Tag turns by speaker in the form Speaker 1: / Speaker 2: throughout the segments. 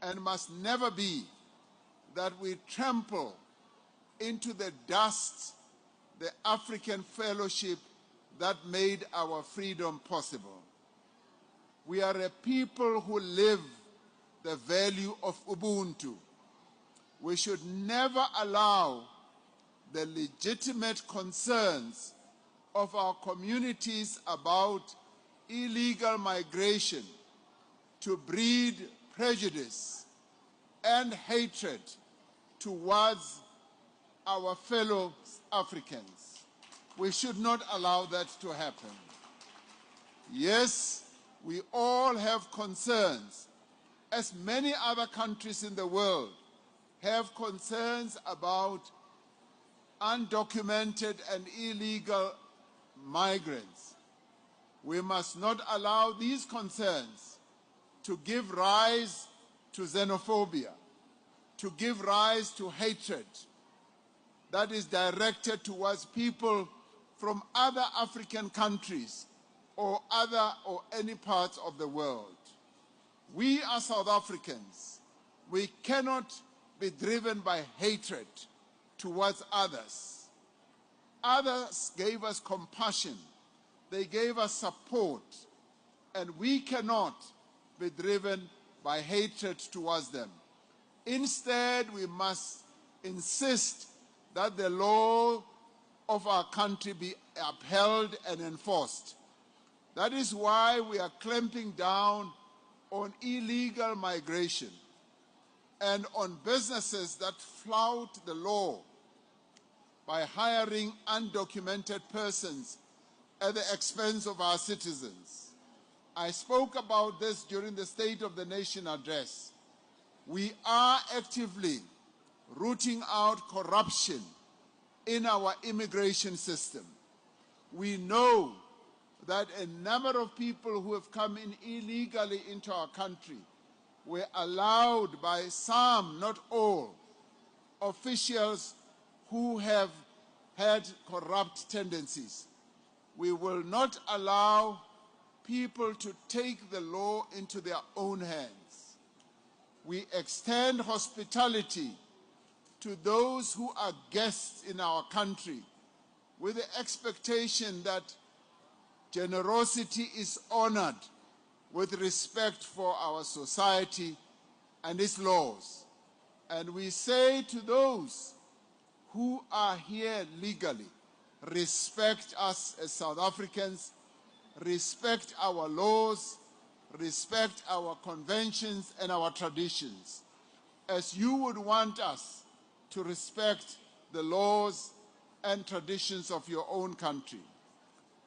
Speaker 1: and must never be that we trample into the dust the African fellowship that made our freedom possible. We are a people who live the value of Ubuntu. We should never allow the legitimate concerns of our communities about illegal migration to breed prejudice and hatred towards our fellow Africans. We should not allow that to happen. Yes, we all have concerns, as many other countries in the world have concerns about undocumented and illegal migrants. We must not allow these concerns to give rise to xenophobia, to give rise to hatred that is directed towards people from other African countries or any parts of the world. We are South Africans. We cannot be driven by hatred towards others. Others gave us compassion. They gave us support. And we cannot be driven by hatred towards them. Instead, we must insist that the law of our country be upheld and enforced. That is why we are clamping down on illegal migration and on businesses that flout the law by hiring undocumented persons at the expense of our citizens. I spoke about this during the State of the Nation address. We are actively rooting out corruption in our immigration system. We know that a number of people who have come in illegally into our country were allowed by some, not all, officials who have had corrupt tendencies. We will not allow people to take the law into their own hands. We extend hospitality to those who are guests in our country with the expectation that generosity is honored with respect for our society and its laws. And we say to those who are here legally, respect us as South Africans, respect our laws, respect our conventions and our traditions, as you would want us to respect the laws and traditions of your own country.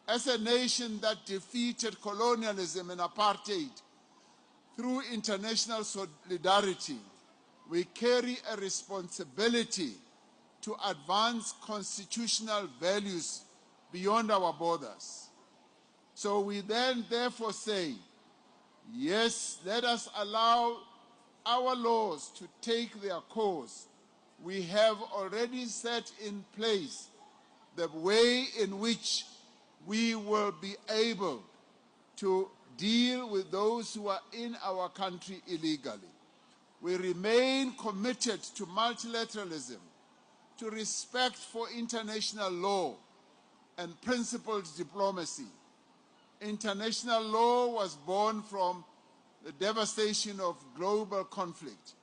Speaker 1: As a nation that defeated colonialism and apartheid through international solidarity, we carry a responsibility to advance constitutional values beyond our borders. So we then therefore say, yes, let us allow our laws to take their course. We have already set in place the way in which we will be able to deal with those who are in our country illegally. We remain committed to multilateralism, to respect for international law and principled diplomacy. International law was born from the devastation of global conflict.